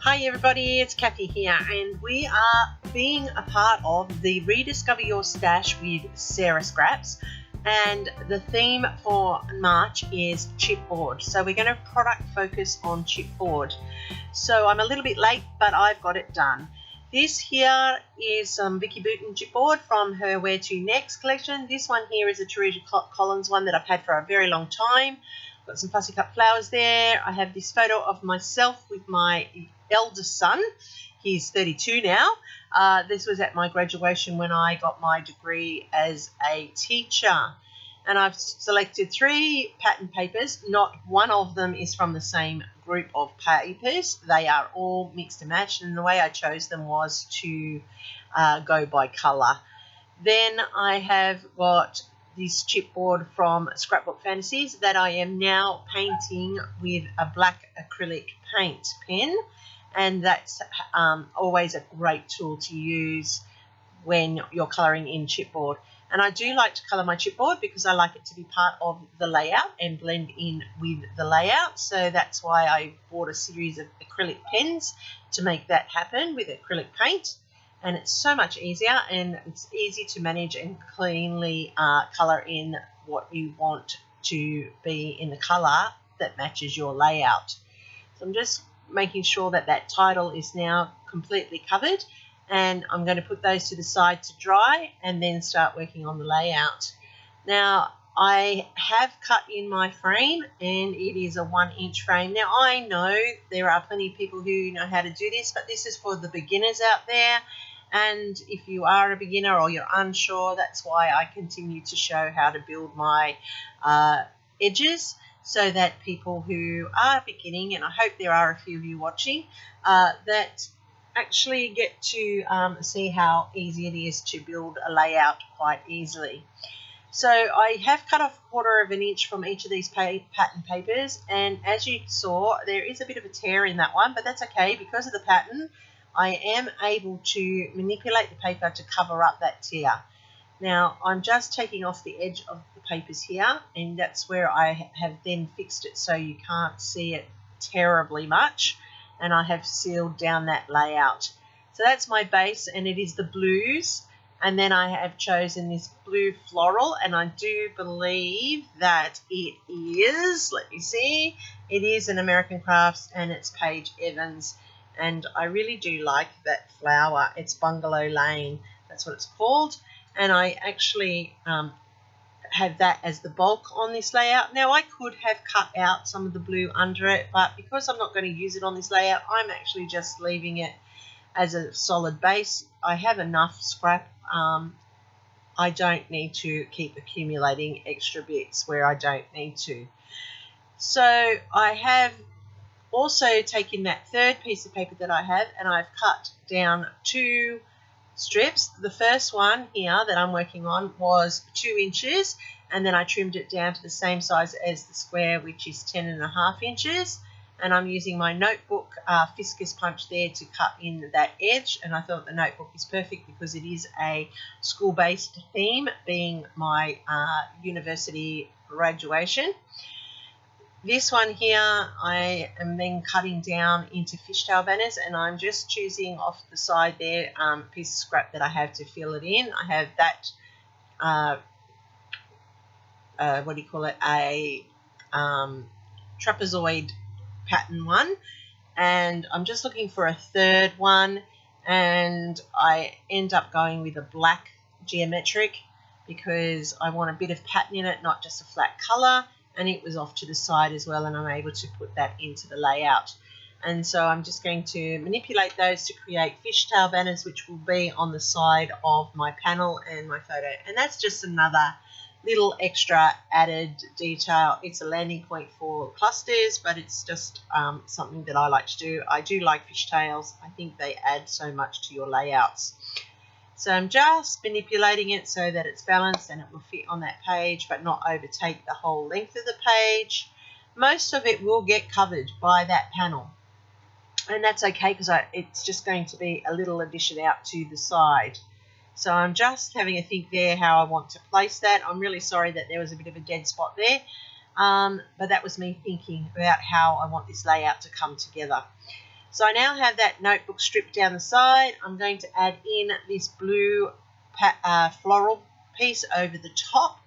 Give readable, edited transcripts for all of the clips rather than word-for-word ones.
Hi everybody, it's Kathy here, and we are being a part of the Rediscover Your Stash with Sarah Scraps, and the theme for March is chipboard. So we're going to product focus on chipboard. So I'm a little bit late, but I've got it done. This here is some Vicky Booten chipboard from her Where To Next collection. This one here is a Teresa Collins one that I've had for a very long time. Got some fussy cut flowers there. I have this photo of myself with my eldest son. He's 32 now. This was at my graduation when I got my degree as a teacher. And I've selected 3 pattern papers. Not one of them is from the same group of papers. They are all mixed and matched, and the way I chose them was to go by colour. Then I have got this chipboard from Scrapbook Fantasies that I am now painting with a black acrylic paint pen, and that's always a great tool to use when you're colouring in chipboard. And I do like to colour my chipboard because I like it to be part of the layout and blend in with the layout. So that's why I bought a series of acrylic pens to make that happen with acrylic paint. And it's so much easier, and it's easy to manage and cleanly colour in what you want to be in the colour that matches your layout. So I'm just making sure that that title is now completely covered, and I'm going to put those to the side to dry and then start working on the layout. Now I have cut in my frame, and it is a 1-inch frame. Now I know there are plenty of people who know how to do this, but this is for the beginners out there. And if you are a beginner or you're unsure, that's why I continue to show how to build my edges, so that people who are beginning, and I hope there are a few of you watching, that actually get to see how easy it is to build a layout quite easily. So I have cut off 1/4 of an inch from each of these pattern papers, and as you saw, there is a bit of a tear in that one, but that's okay. Because of the pattern, I am able to manipulate the paper to cover up that tear. Now I'm just taking off the edge of the papers here, and that's where I have then fixed it so you can't see it terribly much, and I have sealed down that layout. So that's my base, and it is the blues, and then I have chosen this blue floral, and I do believe that it is, let me see, it is an American Crafts, and it's Paige Evans. And I really do like that flower. It's Bungalow Lane, that's what it's called. And I actually have that as the bulk on this layout. Now I could have cut out some of the blue under it, but because I'm not going to use it on this layout, I'm actually just leaving it as a solid base. I have enough scrap. I don't need to keep accumulating extra bits where I don't need to. So I have also taken that 3rd piece of paper that I have, and I've cut down 2 strips. The first one here that I'm working on was 2 inches, and then I trimmed it down to the same size as the square, which is 10.5 inches. And I'm using my notebook Fiscus punch there to cut in that edge, and I thought the notebook is perfect because it is a school-based theme, being my university graduation. This one here I am then cutting down into fishtail banners, and I'm just choosing off the side there piece of scrap that I have to fill it in. I have that, what do you call it, a trapezoid pattern one, and I'm just looking for a 3rd one, and I end up going with a black geometric because I want a bit of pattern in it, not just a flat colour. And it was off to the side as well, and I'm able to put that into the layout. And so I'm just going to manipulate those to create fishtail banners, which will be on the side of my panel and my photo. And that's just another little extra added detail. It's a landing point for clusters, but it's just something that I like to do. I do like fishtails. I think they add so much to your layouts. So I'm just manipulating it so that it's balanced and it will fit on that page but not overtake the whole length of the page. Most of it will get covered by that panel, and that's okay because it's just going to be a little addition out to the side. So I'm just having a think there how I want to place that. I'm really sorry that there was a bit of a dead spot there, but that was me thinking about how I want this layout to come together. So I now have that notebook stripped down the side. I'm going to add in this blue floral piece over the top,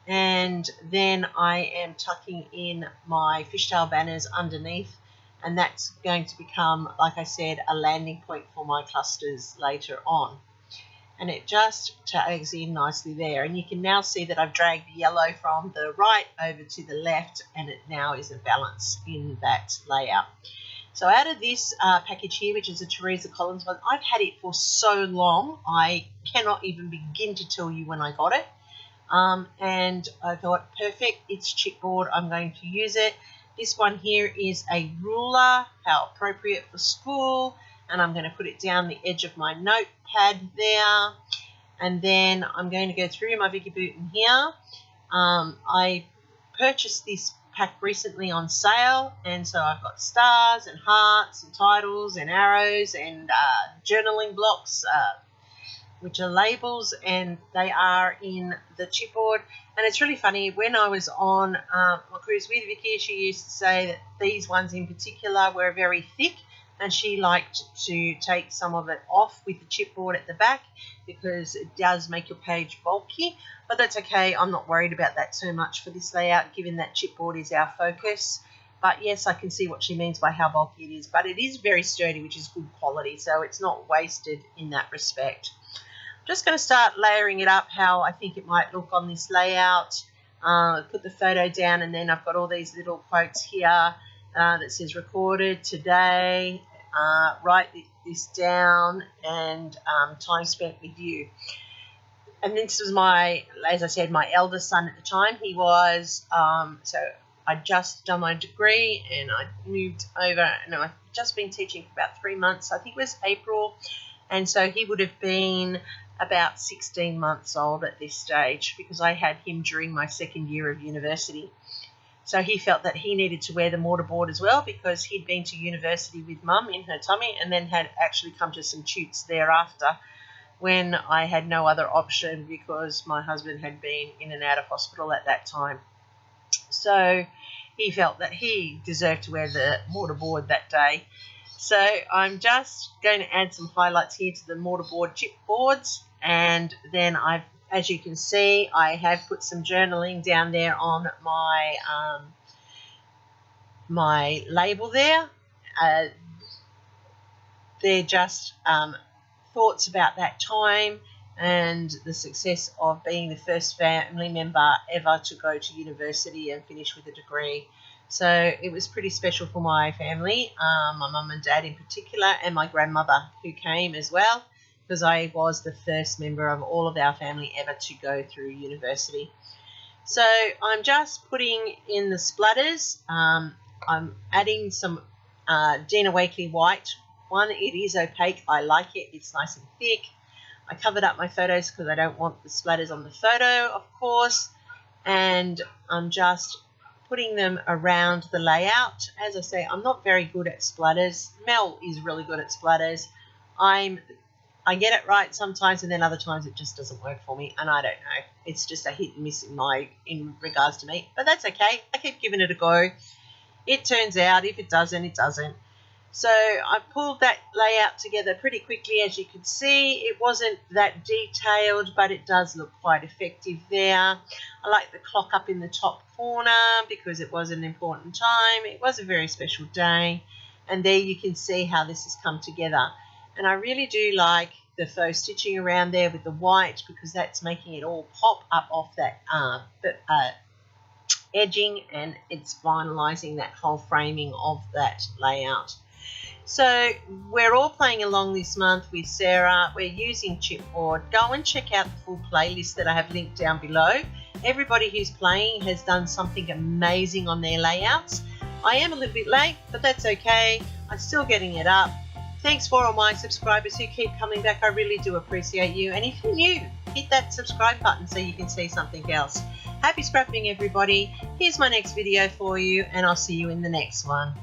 and then I am tucking in my fishtail banners underneath, and that's going to become, like I said, a landing point for my clusters later on. And it just tags in nicely there, and you can now see that I've dragged the yellow from the right over to the left, and it now is a balance in that layout. So out of this package here, which is a Teresa Collins one, I've had it for so long I cannot even begin to tell you when I got it. And I thought, perfect, it's chipboard, I'm going to use it. This one here is a ruler, how appropriate for school, and I'm going to put it down the edge of my notepad there. And then I'm going to go through my Vicki Boutin here. I purchased this pack recently on sale, and so I've got stars and hearts and titles and arrows and journaling blocks, which are labels, and they are in the chipboard. And it's really funny, when I was on my cruise with Vicki, she used to say that these ones in particular were very thick, and she liked to take some of it off with the chipboard at the back because it does make your page bulky. But that's okay, I'm not worried about that too much for this layout, given that chipboard is our focus. But yes, I can see what she means by how bulky it is, but it is very sturdy, which is good quality, so it's not wasted in that respect. I'm just going to start layering it up how I think it might look on this layout. Put the photo down, and then I've got all these little quotes here that says recorded today, write this down, and time spent with you. And this was my, as I said, my eldest son at the time. He was, so I'd just done my degree and I moved over, and I've just been teaching for about 3 months. I think it was April. And so he would have been about 16 months old at this stage, because I had him during my second year of university. So he felt that he needed to wear the mortarboard as well, because he'd been to university with Mum in her tummy, and then had actually come to some tutes thereafter when I had no other option, because my husband had been in and out of hospital at that time. So he felt that he deserved to wear the mortarboard that day. So I'm just going to add some highlights here to the mortarboard chipboards, and then as you can see, I have put some journaling down there on my my label there. They're just thoughts about that time and the success of being the first family member ever to go to university and finish with a degree. So it was pretty special for my family, my mum and dad in particular, and my grandmother who came as well, because I was the first member of all of our family ever to go through university. So I'm just putting in the splatters. I'm adding some Dina Wakley white one. It is opaque. I like it. It's nice and thick. I covered up my photos because I don't want the splatters on the photo, of course. And I'm just putting them around the layout. As I say, I'm not very good at splatters. Mel is really good at splatters. I get it right sometimes, and then other times it just doesn't work for me, and I don't know. It's just a hit and miss in regards to me, but that's okay. I keep giving it a go. It turns out, if it doesn't, it doesn't. So I pulled that layout together pretty quickly. As you can see, it wasn't that detailed, but it does look quite effective there. I like the clock up in the top corner because it was an important time. It was a very special day, and there you can see how this has come together. And I really do like the faux stitching around there with the white, because that's making it all pop up off that edging, and it's finalising that whole framing of that layout. So we're all playing along this month with Sarah. We're using chipboard. Go and check out the full playlist that I have linked down below. Everybody who's playing has done something amazing on their layouts. I am a little bit late, but that's okay. I'm still getting it up. Thanks for all my subscribers who keep coming back. I really do appreciate you. And if you're new, hit that subscribe button so you can see something else. Happy scrapping, everybody. Here's my next video for you, and I'll see you in the next one.